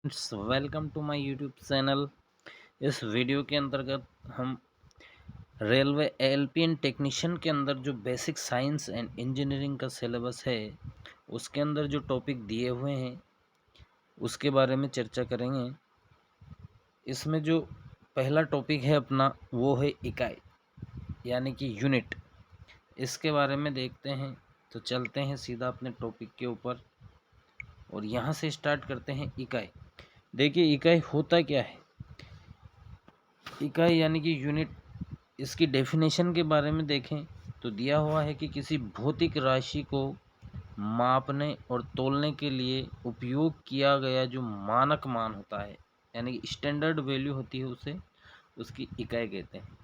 Welcome to my YouTube channel. इस video के अंतर्गत हम रेलवे एलपीएन टेक्नीशियन के अंदर जो बेसिक साइंस एंड इंजीनियरिंग का सिलेबस है उसके अंदर जो टॉपिक दिए हुए हैं उसके बारे में चर्चा करेंगे। इसमें जो पहला टॉपिक है अपना वो है इकाई यानी कि यूनिट। इसके बारे में देखते हैं, तो चलते हैं सीधा अपने टॉपिक के ऊपर और यहाँ से स्टार्ट करते हैं। इकाई, देखिए इकाई होता क्या है। इकाई यानी कि यूनिट, इसकी डेफिनेशन के बारे में देखें तो दिया हुआ है कि किसी भौतिक राशि को मापने और तोलने के लिए उपयोग किया गया जो मानक मान होता है यानी कि स्टैंडर्ड वैल्यू होती है उसे उसकी इकाई कहते हैं।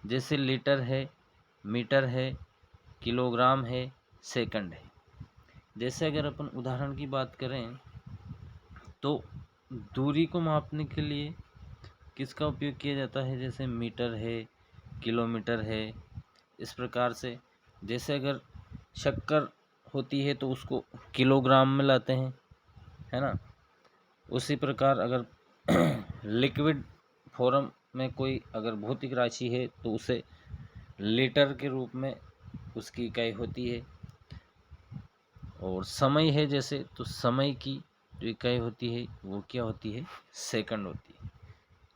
जैसे लीटर है, मीटर है, किलोग्राम है, सेकंड है। जैसे अगर अपन उदाहरण की बात करें तो दूरी को मापने के लिए किसका उपयोग किया जाता है, जैसे मीटर है, किलोमीटर है, इस प्रकार से। जैसे अगर शक्कर होती है तो उसको किलोग्राम में लाते हैं, है ना। उसी प्रकार अगर लिक्विड फॉर्म में कोई अगर भौतिक राशि है तो उसे लीटर के रूप में उसकी इकाई होती है। और समय है जैसे, तो समय की जो इकाई होती है वो क्या होती है, सेकंड होती है।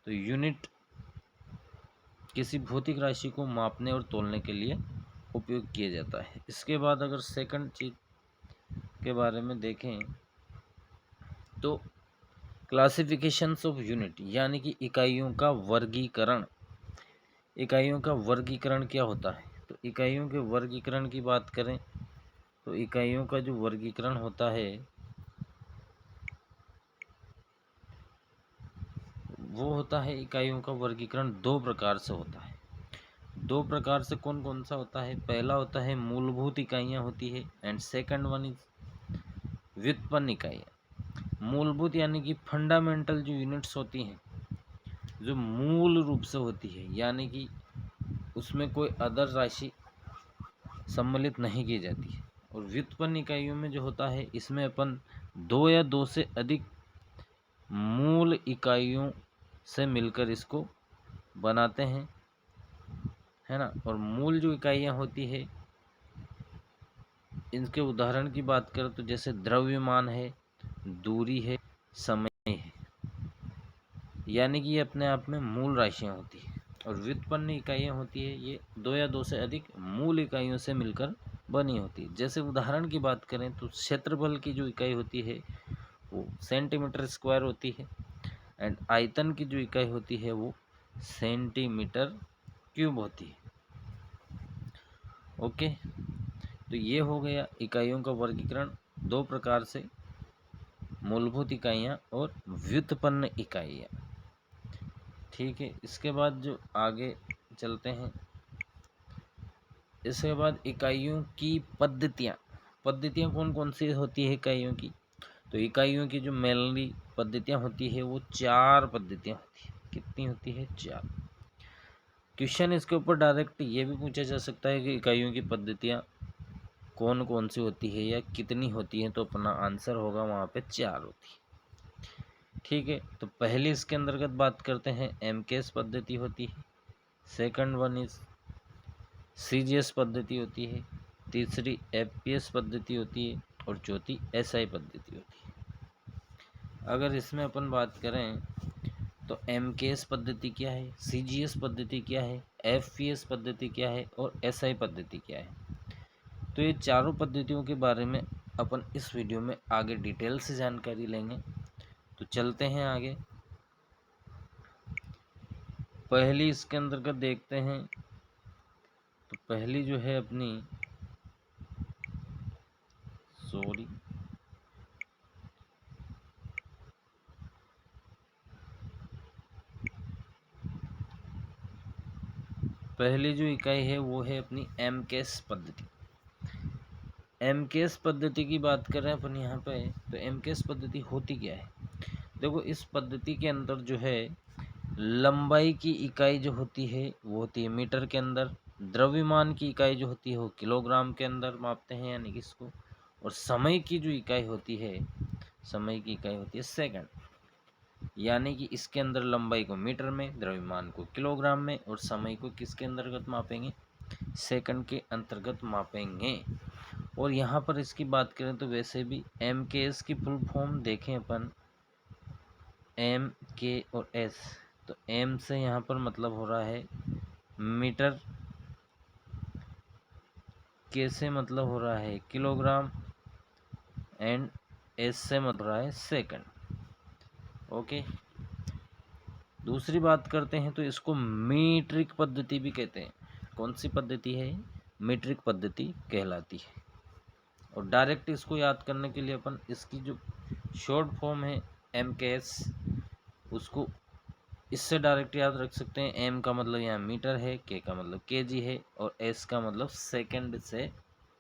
तो यूनिट किसी भौतिक राशि को मापने और तोलने के लिए उपयोग किया जाता है। इसके बाद अगर सेकंड चीज के बारे में देखें तो क्लासिफिकेशंस ऑफ यूनिट यानी कि इकाइयों का वर्गीकरण। इकाइयों का वर्गीकरण क्या होता है, तो इकाइयों के वर्गीकरण की बात करें तो इकाइयों का जो वर्गीकरण होता है वो होता है, इकाइयों का वर्गीकरण दो प्रकार से होता है। दो प्रकार से कौन कौन सा होता है, पहला होता है मूलभूत इकाइयाँ होती है एंड सेकंड वन इज व्युत्पन्न इकाइयाँ। मूलभूत यानी कि फंडामेंटल जो यूनिट्स होती हैं, जो मूल रूप से होती है यानी कि उसमें कोई अदर राशि सम्मिलित नहीं की जाती है। और व्युत्पन्न इकाइयों में जो होता है इसमें अपन दो या दो से अधिक मूल इकाइयों से मिलकर इसको बनाते हैं, है ना। और मूल जो इकाइयाँ होती है इनके उदाहरण की बात करें तो जैसे द्रव्यमान है, दूरी है, समय है, यानी कि ये अपने आप में मूल राशियाँ होती है। और व्युत्पन्न इकाइयाँ होती है ये दो या दो से अधिक मूल इकाइयों से मिलकर बनी होती है। जैसे उदाहरण की बात करें तो क्षेत्रफल की जो इकाई होती है वो सेंटीमीटर स्क्वायर होती है एंड आयतन की जो इकाई होती है वो सेंटीमीटर क्यूब होती है। ओके, तो ये हो गया इकाइयों का वर्गीकरण दो प्रकार से, मूलभूत इकाइयाँ और व्युत्पन्न इकाइयाँ। ठीक है, इसके बाद जो आगे चलते हैं, इसके बाद इकाइयों की पद्धतियाँ। पद्धतियाँ कौन कौन सी होती है इकाइयों की, तो इकाइयों की जो मेनली पद्धतियाँ होती है वो चार पद्धतियाँ होती है। कितनी होती है, चार। क्वेश्चन इसके ऊपर डायरेक्ट ये भी पूछा जा सकता है कि इकाइयों की पद्धतियाँ कौन कौन सी होती है या कितनी होती है, तो अपना आंसर होगा वहाँ पे चार होती है। ठीक है, तो पहले इसके अंतर्गत बात करते हैं एमकेएस पद्धति होती है, सेकंड वन इज सीजीएस पद्धति होती है, तीसरी एफपीएस पद्धति होती है और चौथी एसआई पद्धति होती है। अगर इसमें अपन बात करें तो एमकेएस पद्धति क्या है, सीजीएस पद्धति क्या है, एफपीएस पद्धति क्या है और एसआई पद्धति क्या है, तो ये चारों पद्धतियों के बारे में अपन इस वीडियो में आगे डिटेल से जानकारी लेंगे। तो चलते हैं आगे। पहली इसके अंतर्गत देखते हैं, तो पहली जो है अपनी सॉरी पहली जो इकाई है वो है अपनी एमकेएस पद्धति। एमकेएस पद्धति की बात करें अपन यहाँ पे, तो एमकेएस पद्धति होती क्या है, देखो इस पद्धति के अंदर जो है लंबाई की इकाई जो होती है वो होती है मीटर के अंदर, द्रव्यमान की इकाई जो होती है वो किलोग्राम के अंदर मापते हैं यानी कि इसको, और समय की जो इकाई होती है, समय की इकाई होती है सेकंड। यानी कि इसके अंदर लंबाई को मीटर में, द्रव्यमान को किलोग्राम में और समय को किसके अंतर्गत मापेंगे, सेकंड के अंतर्गत मापेंगे। और यहाँ पर इसकी बात करें तो वैसे भी एम के एस की फुल फॉर्म देखें अपन, एम के और एस, तो एम से यहाँ पर मतलब हो रहा है मीटर, के से मतलब हो रहा है किलोग्राम एंड एस से मतलब हो रहा है सेकंड। ओके, दूसरी बात करते हैं तो इसको मीट्रिक पद्धति भी कहते हैं। कौन सी पद्धति है, मीट्रिक पद्धति कहलाती है। और डायरेक्ट इसको याद करने के लिए अपन इसकी जो शॉर्ट फॉर्म है एम के एस, उसको इससे डायरेक्ट याद रख सकते हैं। एम का मतलब यहाँ मीटर है, के का मतलब केजी है और एस का मतलब सेकंड से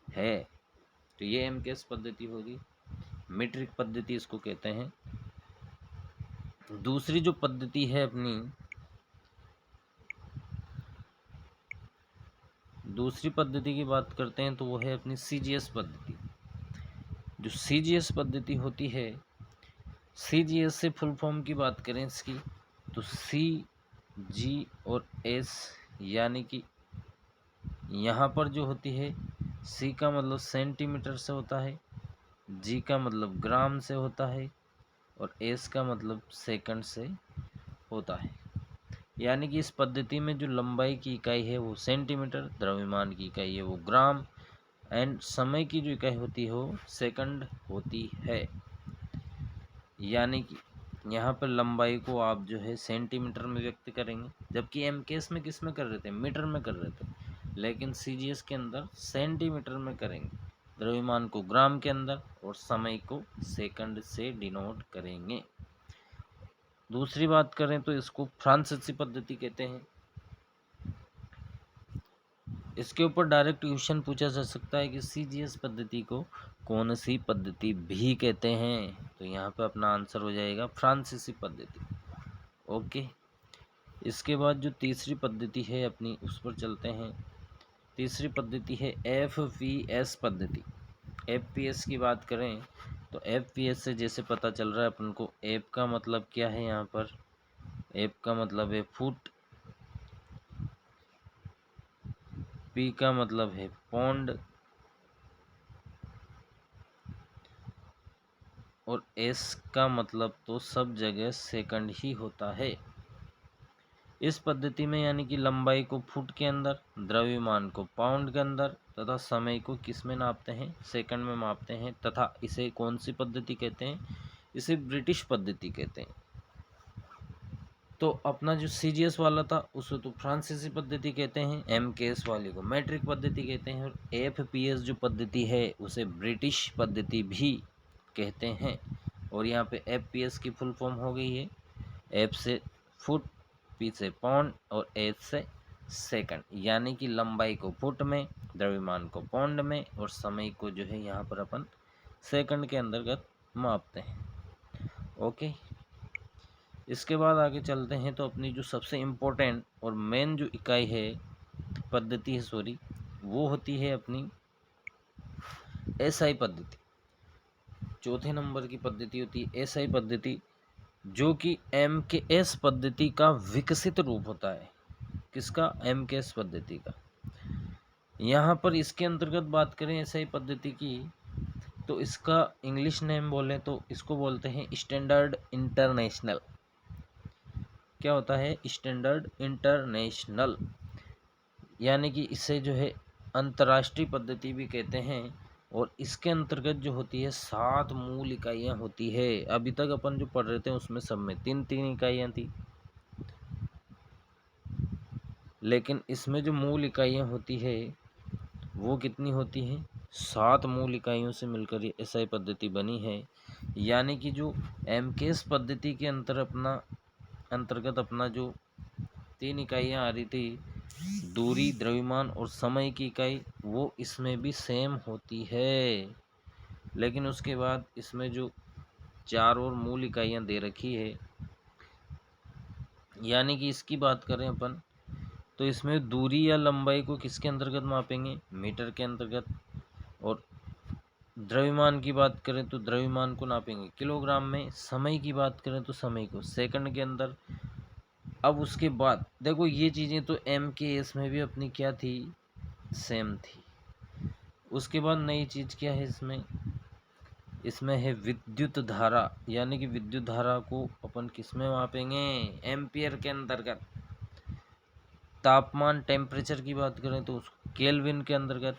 है। तो ये एम के एस पद्धति होगी, मीट्रिक पद्धति इसको कहते हैं। दूसरी जो पद्धति है अपनी, दूसरी पद्धति की बात करते हैं तो वो है अपनी सीजीएस पद्धति। जो सीजीएस पद्धति होती है, सीजीएस से फुल फॉर्म की बात करें इसकी तो सी, जी और एस, यानी कि यहाँ पर जो होती है सी का मतलब सेंटीमीटर से होता है, जी का मतलब ग्राम से होता है और एस का मतलब सेकंड से होता है। यानी कि इस पद्धति में जो लंबाई की इकाई है वो सेंटीमीटर, द्रव्यमान की इकाई है वो ग्राम एंड समय की जो इकाई होती है वो सेकंड होती है। यानी कि यहाँ पर लंबाई को आप जो है सेंटीमीटर में व्यक्त करेंगे, जबकि एम केस में किस में कर रहे थे, मीटर में कर रहे थे, लेकिन सीजीएस के अंदर सेंटीमीटर में करेंगे, द्रव्यमान को ग्राम के अंदर और समय को सेकंड से डिनोट करेंगे। दूसरी बात करें तो इसको फ्रांसीसी पद्धति कहते हैं। इसके ऊपर डायरेक्ट क्वेश्चन पूछा जा सकता है कि सीजीएस पद्धति को कौन सी पद्धति भी कहते हैं, तो यहाँ पे अपना आंसर हो जाएगा फ्रांसीसी पद्धति। ओके, इसके बाद जो तीसरी पद्धति है अपनी उस पर चलते हैं। तीसरी पद्धति है एफपीएस पद्धति। एफपीएस की बात करें तो एफपीएस से जैसे पता चल रहा है अपन को, एफ का मतलब क्या है, यहाँ पर एफ का मतलब है फुट, पी का मतलब है पौंड और एस का मतलब तो सब जगह सेकंड ही होता है। इस पद्धति में यानी कि लंबाई को फुट के अंदर, द्रव्यमान को पाउंड के अंदर तथा समय को किस में नापते हैं, सेकंड में मापते हैं। तथा इसे कौन सी पद्धति कहते हैं, इसे ब्रिटिश पद्धति कहते हैं। तो अपना जो सीजीएस वाला था उसे तो फ्रांसीसी पद्धति कहते हैं, एमकेएस वाले को मैट्रिक पद्धति कहते हैं और एफपीएस जो पद्धति है उसे ब्रिटिश पद्धति भी कहते हैं। और यहाँ पे एफपीएस की फुल फॉर्म हो गई है, एफ से फुट, पी से पाउंड और एच से सेकंड। यानी कि लंबाई को फुट में, द्रव्यमान को पाउंड में और समय को जो है यहाँ पर अपन सेकंड के अंतर्गत मापते हैं। ओके, इसके बाद आगे चलते हैं तो अपनी जो सबसे इम्पोर्टेंट और मेन जो इकाई है, पद्धति है सॉरी, वो होती है अपनी एसआई पद्धति। चौथे नंबर की पद्धति होती है एसआई पद्धति, जो कि एमकेएस पद्धति का विकसित रूप होता है। किसका, एमकेएस पद्धति का। यहाँ पर इसके अंतर्गत बात करें एसआई पद्धति की तो इसका इंग्लिश नेम बोले तो इसको बोलते हैं स्टैंडर्ड इंटरनेशनल। क्या होता है, स्टैंडर्ड इंटरनेशनल, यानी कि इसे जो है अंतर्राष्ट्रीय पद्धति भी कहते हैं। और इसके अंतर्गत जो होती है 7 मूल इकाइयाँ होती है। अभी तक अपन जो पढ़ रहे थे उसमें सब में 3-3 इकाइयाँ थी, लेकिन इसमें जो मूल इकाइयाँ होती है वो कितनी होती हैं, 7 मूल इकाइयों से मिलकर ये एसआई पद्धति बनी है। यानी कि जो एमकेएस पद्धति के अंतर्गत अपना जो 3 इकाइयाँ आ रही थी, दूरी, द्रव्यमान और समय की इकाई, वो इसमें भी सेम होती है। लेकिन उसके बाद इसमें जो 4 और मूल इकाइयाँ दे रखी है, यानी कि इसकी बात करें अपन तो इसमें दूरी या लंबाई को किसके अंतर्गत मापेंगे, मीटर के अंतर्गत। और द्रव्यमान की बात करें तो द्रव्यमान को नापेंगे किलोग्राम में, समय की बात करें तो समय को सेकंड के अंदर। अब उसके बाद देखो ये चीज़ें तो एम के एस में भी अपनी क्या थी, सेम थी। उसके बाद नई चीज़ क्या है इसमें, इसमें है विद्युत धारा, यानी कि विद्युत धारा को अपन किस में मापेंगे, एम्पियर के अंतर्गत। तापमान टेम्परेचर की बात करें तो उसको केल्विन के अंतर्गत।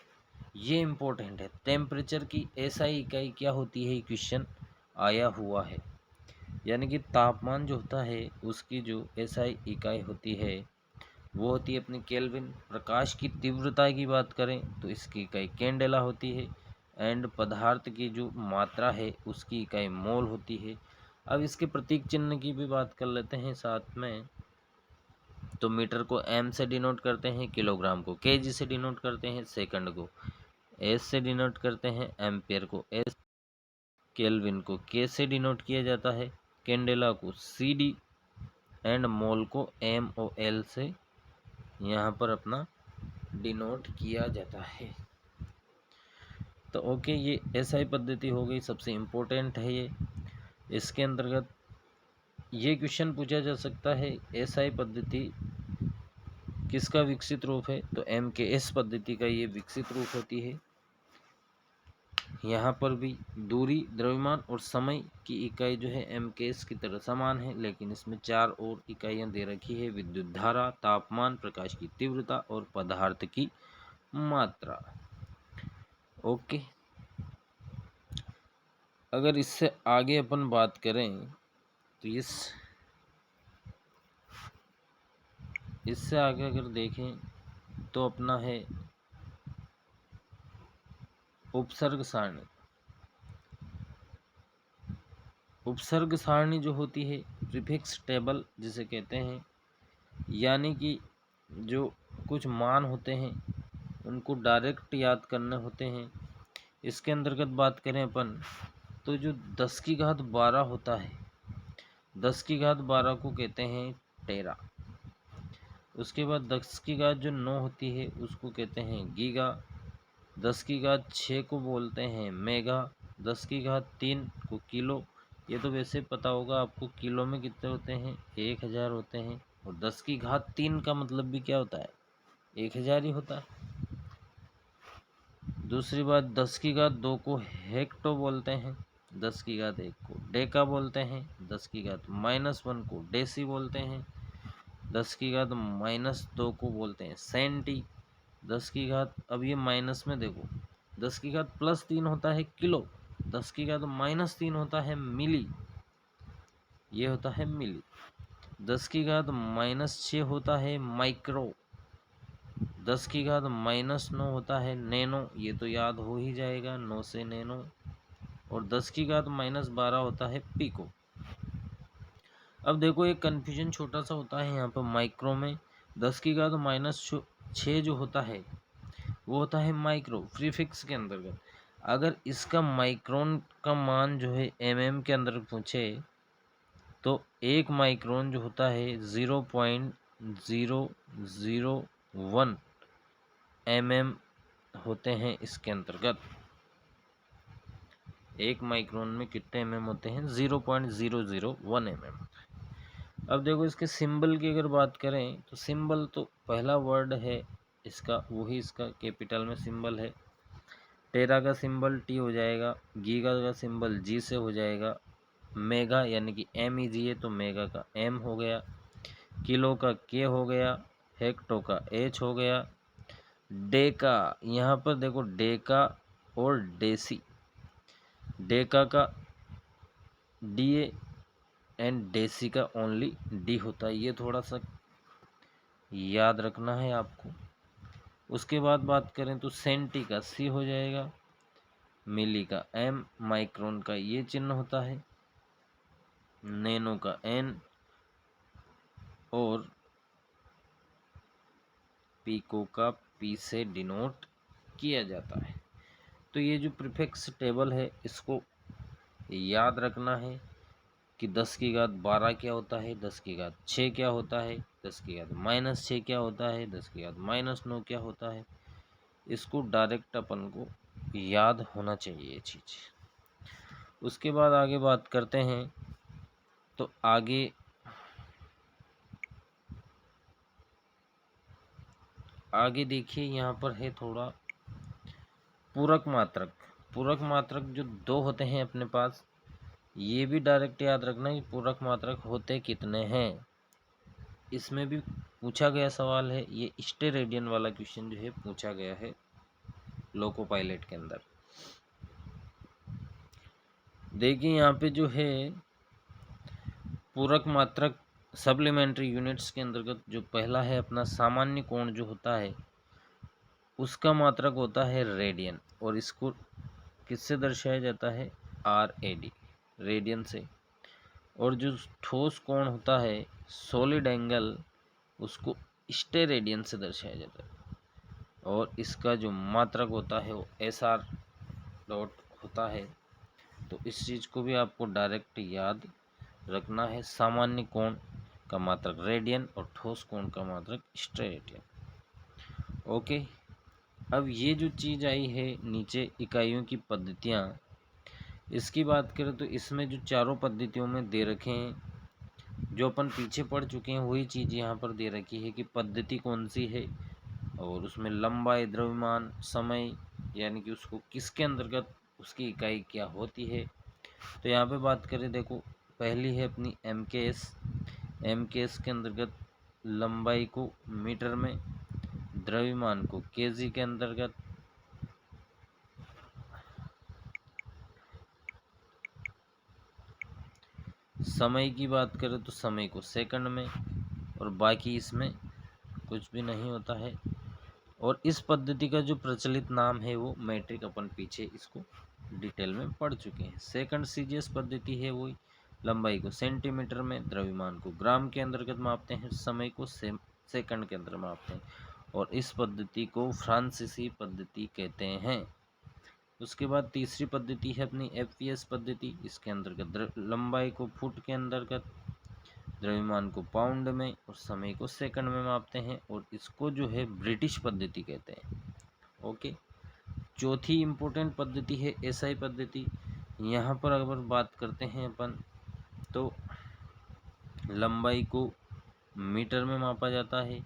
ये इम्पोर्टेंट है, टेम्परेचर की एसआई इकाई क्या होती है, क्वेश्चन आया हुआ है। यानी कि तापमान जो होता है उसकी जो एसआई इकाई होती है वो होती है अपनी केल्विन। प्रकाश की तीव्रता की बात करें तो इसकी इकाई कैंडेला होती है। एंड पदार्थ की जो मात्रा है उसकी इकाई मोल होती है। अब इसके प्रतीक चिन्ह की भी बात कर लेते हैं साथ में। तो मीटर को एम से डिनोट करते हैं, किलोग्राम को केजी से डिनोट करते हैं, सेकंड को एस से डिनोट करते हैं, एम्पियर को एस, केल्विन को के से डिनोट किया जाता है, कैंडेला को सी डी, एंड मोल को एम ओ एल से यहाँ पर अपना डिनोट किया जाता है। तो ओके, ये एसआई पद्धति हो गई, सबसे इम्पोर्टेंट है ये। इसके अंतर्गत ये क्वेश्चन पूछा जा सकता है, एसआई पद्धति किसका विकसित रूप है, तो एम के एस पद्धति का ये विकसित रूप होती है। यहाँ पर भी दूरी, द्रव्यमान और समय की इकाई जो है एम के एस की तरह समान है, लेकिन इसमें 4 और इकाइयाँ दे रखी है, विद्युत धारा, तापमान, प्रकाश की तीव्रता और पदार्थ की मात्रा। ओके, अगर इससे आगे अपन बात करें तो इससे आगे अगर देखें तो अपना है उपसर्ग सारणी। उपसर्ग सारणी जो होती है, प्रीफिक्स टेबल जिसे कहते हैं, यानी कि जो कुछ मान होते हैं उनको डायरेक्ट याद करने होते हैं। इसके अंतर्गत बात करें अपन तो जो 10 की घात 12 होता है, 10 की घात 12 को कहते हैं टेरा। उसके बाद 10 की घात जो 9 होती है उसको कहते हैं गीगा। 10 की घात 6 को बोलते हैं मेगा। 10 की घात 3 को किलो। ये तो वैसे पता होगा आपको, किलो में कितने होते हैं, 1000 होते हैं। और 10 की घात 3 का मतलब भी क्या होता है, 1000 ही होता है। दूसरी बात, 10 की घात 2 को हेक्टो बोलते हैं, 10 की घात 1 को डेका बोलते हैं, 10 की घात -1 को डेसी बोलते हैं, 10 की घात -2 को बोलते हैं सेंटी। 10 की घात, अब ये माइनस में देखो, 10 की घात +3 होता है किलो, 10 की घात -3 होता है मिली, ये होता है मिली। 10 की घात -6 होता है माइक्रो। 10 की घात -9 होता है नैनो, ये तो याद हो ही जाएगा, 9 से नैनो। और 10 की घात -12 होता है पिको। अब देखो एक कन्फ्यूजन छोटा सा होता है यहाँ पर माइक्रो में। 10 की घात -6 जो होता है वो होता है माइक्रो, प्रीफिक्स के अंतर्गत। अगर इसका माइक्रोन का मान जो है एमएम के अंदर पूछे तो 1 माइक्रोन जो होता है 0.001 mm होते हैं इसके अंतर्गत। 1 माइक्रोन में कितने mm होते हैं, 0.001 mm। अब देखो इसके सिंबल की अगर बात करें तो सिंबल तो पहला वर्ड है इसका, वही इसका कैपिटल में सिंबल है। टेरा का सिंबल टी हो जाएगा, गीगा का सिंबल जी से हो जाएगा, मेगा यानी कि एम ई जी है तो मेगा का एम हो गया, किलो का के हो गया, हेक्टो का एच हो गया, डेका, यहाँ पर देखो डेका और डेसी, डेका का डी ए एंड डेसी का ओनली डी होता है, ये थोड़ा सा याद रखना है आपको। उसके बाद बात करें तो सेंटी का सी हो जाएगा, मिली का एम, माइक्रोन का ये चिन्ह होता है, नैनो का एन, और पिको का पी से डिनोट किया जाता है। तो ये जो प्रीफिक्स टेबल है इसको याद रखना है कि 10 की घात 12 क्या होता है, 10 की घात 6 क्या होता है, 10 की घात -6 क्या होता है, 10 की घात -9 क्या होता है। इसको डायरेक्ट अपन को याद होना चाहिए ये चीज़। उसके बाद आगे बात करते हैं, तो आगे देखिए यहाँ पर है थोड़ा पूरक मात्रक। पूरक मात्रक जो दो होते हैं अपने पास, ये भी डायरेक्ट याद रखना कि पूरक मात्रक होते कितने हैं। इसमें भी पूछा गया सवाल है, ये स्टेरेडियन वाला क्वेश्चन जो है पूछा गया है लोको पायलट के अंदर। देखिए यहाँ पे जो है पूरक मात्रक सप्लीमेंट्री यूनिट्स के अंतर्गत जो पहला है अपना सामान्य कोण जो होता है उसका मात्रक होता है रेडियन, और इसको किससे दर्शाया जाता है, आर ए डी, रेडियन से। और जो ठोस कोण होता है सॉलिड एंगल, उसको स्टेरेडियन से दर्शाया जाता है, और इसका जो मात्रक होता है वो एस आर डॉट होता है। तो इस चीज़ को भी आपको डायरेक्ट याद रखना है, सामान्य कोण का मात्रक रेडियन और ठोस कोण का मात्रक स्टेरेडियन। ओके, अब ये जो चीज़ आई है नीचे इकाइयों की पद्धतियाँ, इसकी बात करें तो इसमें जो चारों पद्धतियों में दे रखे हैं, जो अपन पीछे पढ़ चुके हैं वही चीज़ यहाँ पर दे रखी है कि पद्धति कौन सी है, और उसमें लंबाई, द्रव्यमान, समय, यानी कि उसको किसके अंतर्गत उसकी इकाई क्या होती है। तो यहाँ पे बात करें, देखो पहली है अपनी एम के एस। एम के एस के अंतर्गत लंबाई को मीटर में, द्रव्यमान को केजी के अंतर्गत, समय की बात करें तो समय को सेकंड में, और बाकी इसमें कुछ भी नहीं होता है। और इस पद्धति का जो प्रचलित नाम है वो मैट्रिक, अपन पीछे इसको डिटेल में पढ़ चुके हैं। सेकंड सीजीएस पद्धति है वही, लंबाई को सेंटीमीटर में, द्रव्यमान को ग्राम के अंतर्गत मापते हैं, समय को सेकंड के अंदर मापते हैं, और इस पद्धति को फ्रांसीसी पद्धति कहते हैं। उसके बाद तीसरी पद्धति है अपनी एफवीएस पद्धति। इसके अंतर्गत लंबाई को फुट के अंतर्गत, द्रव्यमान को पाउंड में और समय को सेकंड में मापते हैं, और इसको जो है ब्रिटिश पद्धति कहते हैं। ओके, चौथी इम्पोर्टेंट पद्धति है एसआई पद्धति। यहाँ पर अगर बात करते हैं अपन, तो लंबाई को मीटर में मापा जाता है,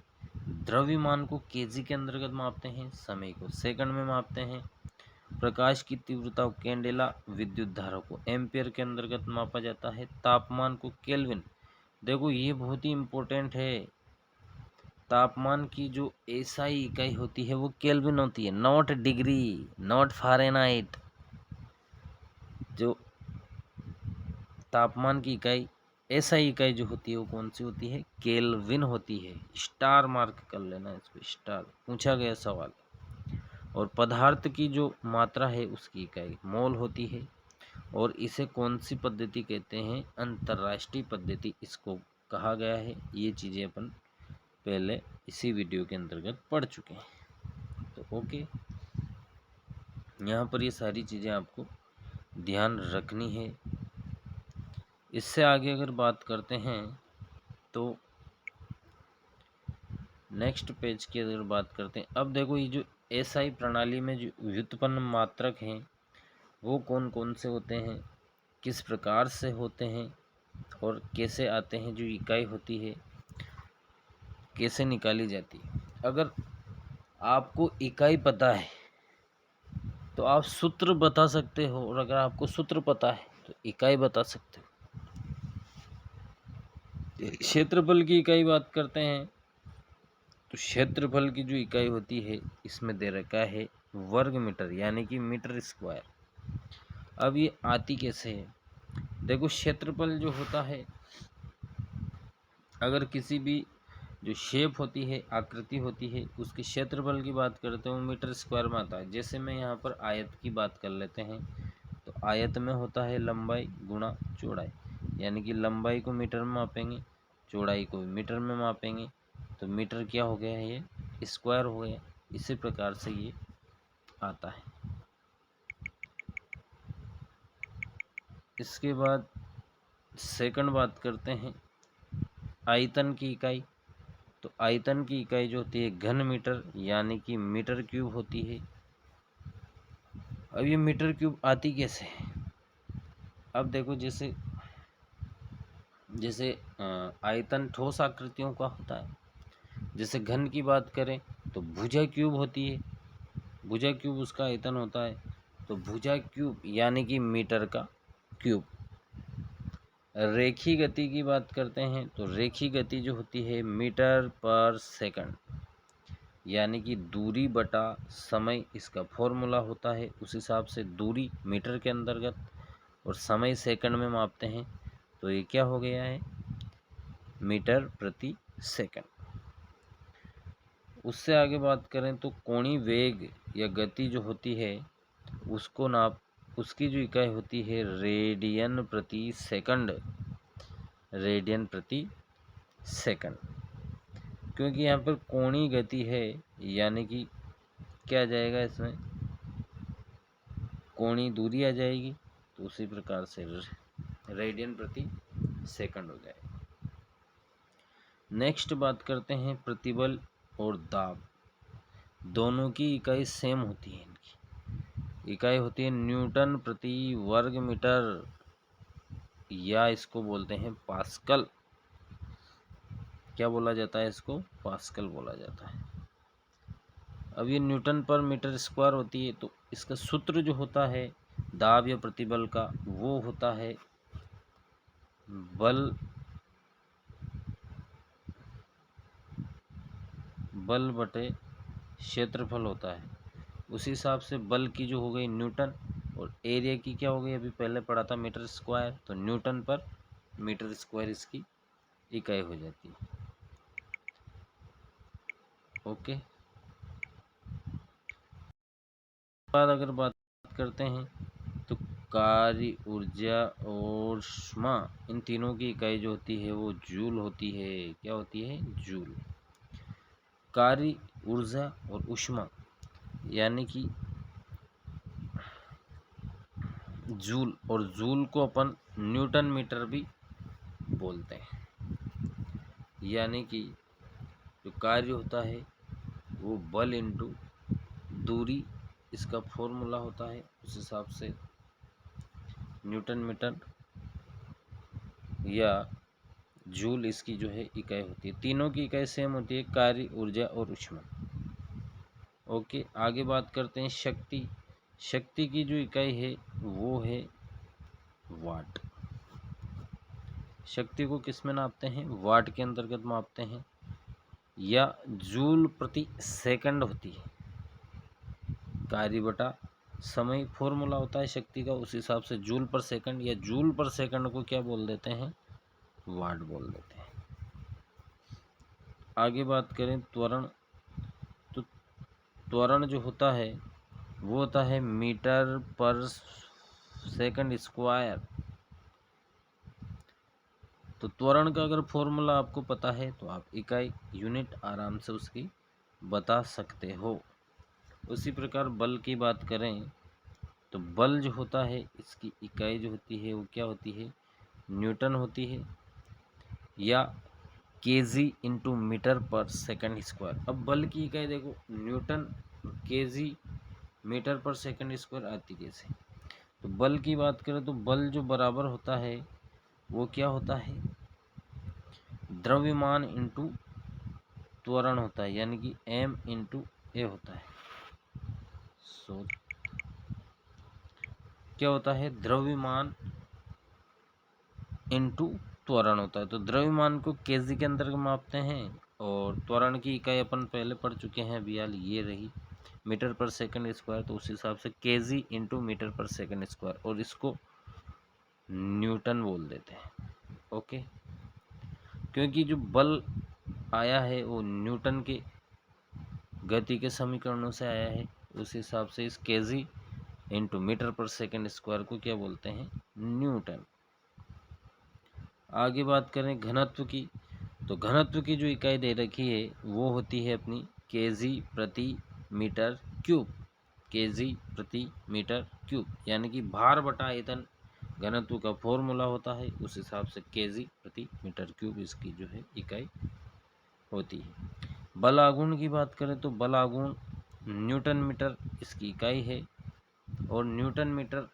द्रव्यमान को केजी के अंतर्गत मापते हैं, समय को सेकंड में मापते हैं, प्रकाश की तीव्रता को कैंडेला, विद्युत धारा को एम्पियर के अंतर्गत मापा जाता है, तापमान को केल्विन। देखो ये बहुत ही इम्पोर्टेंट है, तापमान की जो एसआई इकाई होती है वो केल्विन होती है, नॉट डिग्री, नॉट फ़ारेनहाइट। जो तापमान की इकाई, एसआई इकाई जो होती है वो कौन सी होती है, केल्विन होती है। स्टार मार्क कर लेना इसको, स्टार, पूछा गया सवाल। और पदार्थ की जो मात्रा है उसकी इकाई मोल होती है, और इसे कौन सी पद्धति कहते हैं, अंतर्राष्ट्रीय पद्धति इसको कहा गया है। ये चीज़ें अपन पहले इसी वीडियो के अंतर्गत पढ़ चुके हैं। तो ओके, यहाँ पर ये सारी चीज़ें आपको ध्यान रखनी है। इससे आगे अगर बात करते हैं तो नेक्स्ट पेज की अगर बात करते हैं, अब देखो ये जो एसआई प्रणाली में जो व्युत्पन्न मात्रक हैं वो कौन कौन से होते हैं, किस प्रकार से होते हैं, और कैसे आते हैं, जो इकाई होती है कैसे निकाली जाती है। अगर आपको इकाई पता है तो आप सूत्र बता सकते हो, और अगर आपको सूत्र पता है तो इकाई बता सकते हो। क्षेत्रफल की इकाई बात करते हैं, तो क्षेत्रफल की जो इकाई होती है इसमें दे रखा है वर्ग मीटर, यानी कि मीटर स्क्वायर। अब ये आती कैसे है, देखो क्षेत्रफल जो होता है, अगर किसी भी जो शेप होती है, आकृति होती है, उसके क्षेत्रफल की बात करते हैं वो मीटर स्क्वायर में आता है। जैसे मैं यहाँ पर आयत की बात कर लेते हैं, तो आयत में होता है लंबाई गुणा चौड़ाई, यानी कि लंबाई को मीटर में मापेंगे, चौड़ाई को मीटर में मापेंगे, तो मीटर क्या हो गया है, ये स्क्वायर हो गया। इसी प्रकार से ये आता है। इसके बाद सेकंड बात करते हैं आयतन की इकाई। तो आयतन की इकाई जो होती है घन मीटर, यानी कि मीटर क्यूब होती है। अब ये मीटर क्यूब आती कैसे है? अब देखो, जैसे जैसे आयतन ठोस आकृतियों का होता है। जैसे घन की बात करें तो भुजा क्यूब होती है, भुजा क्यूब उसका आयतन होता है। तो भुजा क्यूब यानी कि मीटर का क्यूब। रेखी गति की बात करते हैं तो रेखी गति जो होती है मीटर पर सेकंड, यानी कि दूरी बटा समय इसका फॉर्मूला होता है। उस हिसाब से दूरी मीटर के अंतर्गत और समय सेकंड में मापते हैं, तो ये क्या हो गया है, मीटर प्रति सेकंड। उससे आगे बात करें तो कोणीय वेग या गति जो होती है उसको नाप, उसकी जो इकाई होती है रेडियन प्रति सेकंड, रेडियन प्रति सेकंड। क्योंकि यहाँ पर कोणीय गति है, यानी कि क्या आ जाएगा इसमें, कोणीय दूरी आ जाएगी, तो उसी प्रकार से रेडियन प्रति सेकंड हो जाएगा। नेक्स्ट बात करते हैं प्रतिबल और दाब। दोनों की इकाई सेम होती है। इनकी इकाई होती है न्यूटन प्रति वर्ग मीटर, या इसको बोलते हैं पास्कल। क्या बोला जाता है इसको? पास्कल बोला जाता है। अब ये न्यूटन पर मीटर स्क्वायर होती है, तो इसका सूत्र जो होता है दाब या प्रतिबल का, वो होता है बल बटे क्षेत्रफल होता है। उसी हिसाब से बल की जो हो गई न्यूटन, और एरिया की क्या हो गई, अभी पहले पढ़ा था मीटर स्क्वायर, तो न्यूटन पर मीटर स्क्वायर इसकी इकाई हो जाती है। ओके, बाद अगर बात करते हैं तो कार्य, ऊर्जा और ऊष्मा, इन तीनों की इकाई जो होती है वो जूल होती है। क्या होती है? जूल। कार्य, ऊर्जा और ऊष्मा यानी कि जूल, और जूल को अपन न्यूटन मीटर भी बोलते हैं। यानी कि जो कार्य होता है वो बल इंटू दूरी, इसका फॉर्मूला होता है। उस हिसाब से न्यूटन मीटर या जूल इसकी जो है इकाई होती है। तीनों की इकाई सेम होती है, कार्य, ऊर्जा और ऊष्मा। ओके, आगे बात करते हैं शक्ति। शक्ति की जो इकाई है वो है वाट। शक्ति को किस में नापते हैं? वाट के अंतर्गत मापते हैं, या जूल प्रति सेकंड होती है। कार्य बटा समय फॉर्मूला होता है शक्ति का, उस हिसाब से जूल पर सेकंड, या जूल पर सेकंड को क्या बोल देते हैं? वाट बोल देते हैं। आगे बात करें त्वरण, तो त्वरण जो होता है वो होता है मीटर पर सेकंड स्क्वायर। तो त्वरण का अगर फॉर्मूला आपको पता है तो आप इकाई, यूनिट आराम से उसकी बता सकते हो। उसी प्रकार बल की बात करें तो बल जो होता है इसकी इकाई जो होती है वो क्या होती है? न्यूटन होती है, या केजी इंटू मीटर पर सेकंड स्क्वायर। अब बल की इकाई देखो, न्यूटन, केजी, मीटर पर सेकंड स्क्वायर आती कैसे? तो बल की बात करें तो बल जो बराबर होता है वो क्या होता है? द्रव्यमान इंटू त्वरण होता है, यानी कि m इंटू ए होता है। सो क्या होता है? द्रव्यमान इंटू त्वरण होता है। तो द्रव्यमान को केजी के अंदर मापते हैं, और त्वरण की इकाई अपन पहले पढ़ चुके हैं अभी हाल, ये रही मीटर पर सेकंड स्क्वायर। तो उस हिसाब से केजी इंटू मीटर पर सेकंड स्क्वायर, और इसको न्यूटन बोल देते हैं। ओके, क्योंकि जो बल आया है वो न्यूटन के गति के समीकरणों से आया है, उस हिसाब से इस केजी इंटू मीटर पर सेकंड स्क्वायर को क्या बोलते हैं? न्यूटन। आगे बात करें घनत्व की, तो घनत्व की जो इकाई दे रखी है वो होती है अपनी केजी प्रति मीटर क्यूब। केजी प्रति मीटर क्यूब, यानी कि भार बटा आयतन घनत्व का फॉर्मूला होता है। उस हिसाब से केजी प्रति मीटर क्यूब इसकी जो है इकाई होती है। बल आघूर्ण की बात करें तो बल आघूर्ण न्यूटन मीटर इसकी इकाई है, और न्यूटन मीटर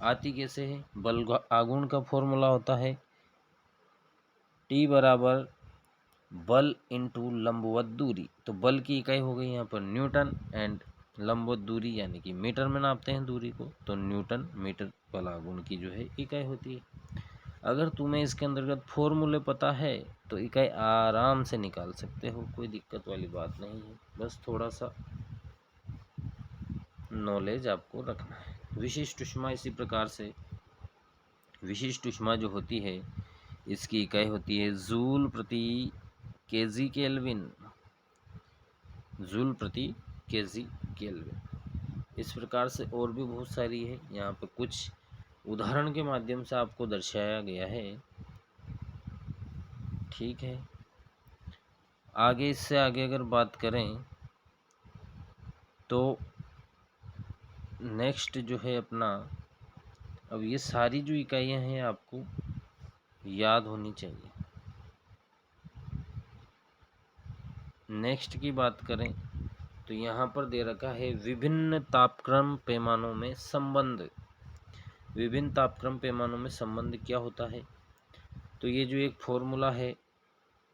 आती कैसे है? बल आघूर्ण का फॉर्मूला होता है T बराबर बल इंटू लंबवत दूरी। तो बल की इकाई हो गई यहाँ पर न्यूटन एंड लंबवत दूरी यानी कि मीटर में नापते हैं दूरी को, तो न्यूटन मीटर बल आघूर्ण की जो है इकाई होती है। अगर तुम्हें इसके अंतर्गत फॉर्मूले पता है तो इकाई आराम से निकाल सकते हो, कोई दिक्कत वाली बात नहीं है, बस थोड़ा सा नॉलेज आपको रखना है। विशिष्ट ऊष्मा इसी प्रकार से, विशिष्ट ऊष्मा जो होती है इसकी इकाई होती है जूल प्रति केजी केल्विन, जूल प्रति केजी केल्विन। इस प्रकार से और भी बहुत सारी है, यहाँ पे कुछ उदाहरण के माध्यम से आपको दर्शाया गया है। ठीक है, आगे इससे आगे अगर बात करें तो नेक्स्ट जो है अपना, अब ये सारी जो इकाइयाँ हैं आपको याद होनी चाहिए। नेक्स्ट की बात करें तो यहाँ पर दे रखा है विभिन्न तापक्रम पैमानों में संबंध। विभिन्न तापक्रम पैमानों में संबंध क्या होता है? तो ये जो एक फॉर्मूला है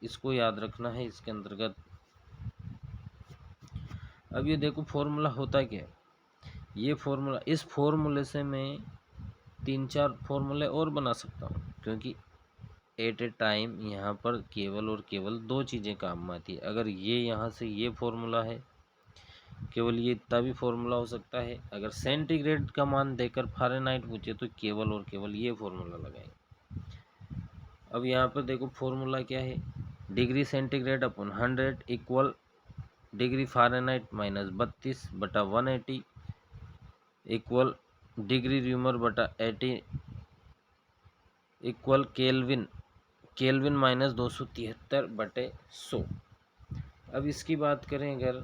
इसको याद रखना है इसके अंतर्गत। अब ये देखो फॉर्मूला होता क्या है, ये फॉर्मूला, इस फॉर्मूले से मैं 3-4 फॉर्मूले और बना सकता हूँ, क्योंकि एट ए टाइम यहाँ पर केवल और केवल 2 चीज़ें काम में आती है। अगर ये यहाँ से ये फॉर्मूला है, केवल ये इतना भी फॉर्मूला हो सकता है। अगर सेंटीग्रेड का मान देकर फ़ारेनहाइट पूछे तो केवल और केवल ये फॉर्मूला लगाएंगे। अब यहाँ पर देखो फॉर्मूला क्या है, degree centigrade upon 100 equal degree Fahrenheit minus 32 बटा 180 इक्वल डिग्री र्यूमर बटा 80 इक्वल केल्विन, केल्विन माइनस 273 बटे 100। अब इसकी बात करें अगर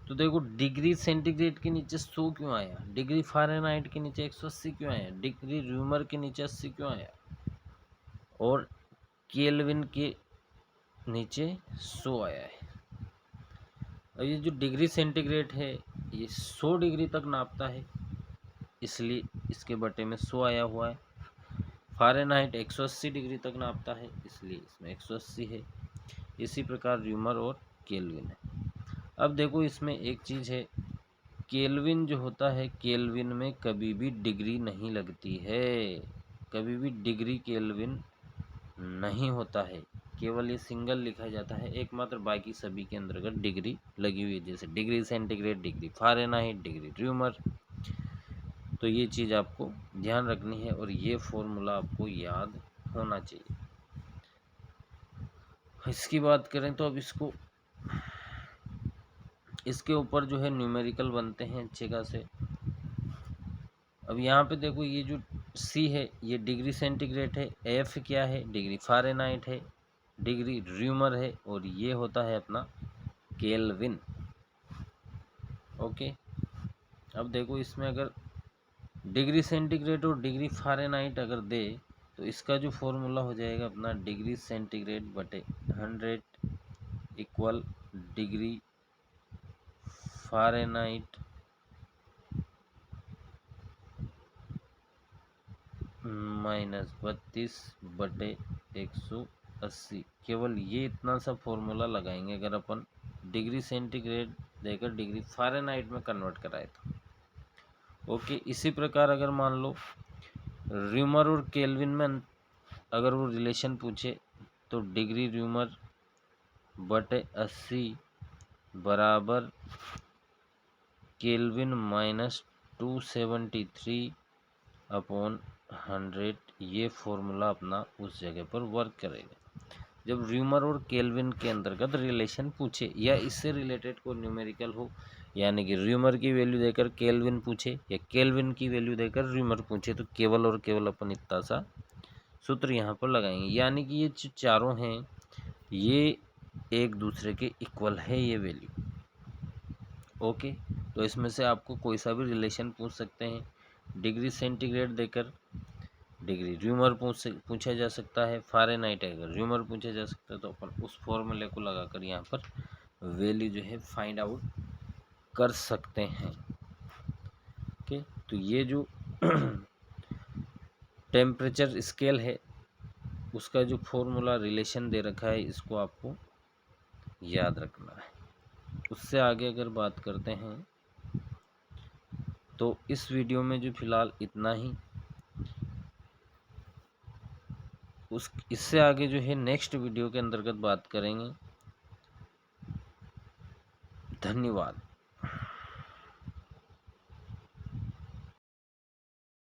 तो देखो डिग्री सेंटीग्रेड के नीचे 100 क्यों आया, डिग्री फ़ारेनहाइट के नीचे 180 क्यों आया, डिग्री र्यूमर के नीचे 80 क्यों आया, और केल्विन के नीचे 100 आया है। अब ये जो डिग्री सेंटीग्रेड है ये 100 डिग्री तक नापता है, इसलिए इसके बटे में 100 आया हुआ है। फ़ारेनहाइट 180 डिग्री तक नापता है, इसलिए इसमें 180 है। इसी प्रकार र्यूमर और केल्विन है। अब देखो इसमें एक चीज़ है, केल्विन जो होता है, केल्विन में कभी भी डिग्री नहीं लगती है, कभी भी डिग्री केल्विन नहीं होता है, केवल ये सिंगल लिखा जाता है एकमात्र, बाकी सभी के अंतर्गत डिग्री लगी हुई है, जैसे degree centigrade, degree Fahrenheit, degree rumour. तो ये चीज़ आपको ध्यान रखनी है और ये फॉर्मूला आपको याद होना चाहिए। इसकी बात करें तो अब इसके ऊपर जो है न्यूमेरिकल बनते हैं अच्छे खासे। अब यहाँ पे देखो ये जो C है ये डिग्री सेंटीग्रेड है, F क्या है, डिग्री फ़ारेनहाइट है, डिग्री र्यूमर है, और ये होता है अपना केल्विन। ओके, अब देखो इसमें अगर डिग्री सेंटीग्रेड और डिग्री फ़ारेनहाइट अगर दे तो इसका जो फॉर्मूला हो जाएगा अपना डिग्री सेंटीग्रेड बटे 100 इक्वल डिग्री फ़ारेनहाइट माइनस 32 बटे 180। केवल ये इतना सा फॉर्मूला लगाएंगे अगर अपन डिग्री सेंटीग्रेड देकर डिग्री फ़ारेनहाइट में कन्वर्ट कराए तो। ओके, इसी प्रकार अगर मान लो र्यूमर और केल्विन में अगर वो रिलेशन पूछे तो डिग्री र्यूमर बटे 80 बराबर केल्विन माइनस 273 अपॉन 100। ये फॉर्मूला अपना उस जगह पर वर्क करेगा जब र्यूमर और केल्विन के अंतर्गत रिलेशन पूछे या इससे रिलेटेड कोई न्यूमेरिकल हो, यानी कि र्यूमर की वैल्यू देकर केल्विन पूछे या केल्विन की वैल्यू देकर र्यूमर पूछे, तो केवल और केवल अपन इतना सा सूत्र यहाँ पर लगाएंगे, यानी कि ये जो चारों हैं ये एक दूसरे के इक्वल है ये वैल्यू। ओके, तो इसमें से आपको कोई सा भी रिलेशन पूछ सकते हैं, डिग्री सेंटीग्रेड देकर डिग्री र्यूमर पूछा जा सकता है, फ़ारेनहाइट अगर र्यूमर पूछा जा सकता है, तो अपन उस फॉर्मूले को लगाकर यहाँ पर वैल्यू जो है फाइंड आउट कर सकते हैं। ओके, तो ये जो टेम्परेचर स्केल है उसका जो फॉर्मूला रिलेशन दे रखा है इसको आपको याद रखना है। उससे आगे अगर बात करते हैं तो इस वीडियो में जो फिलहाल इतना ही, इससे आगे जो है नेक्स्ट वीडियो के अंतर्गत बात करेंगे। धन्यवाद।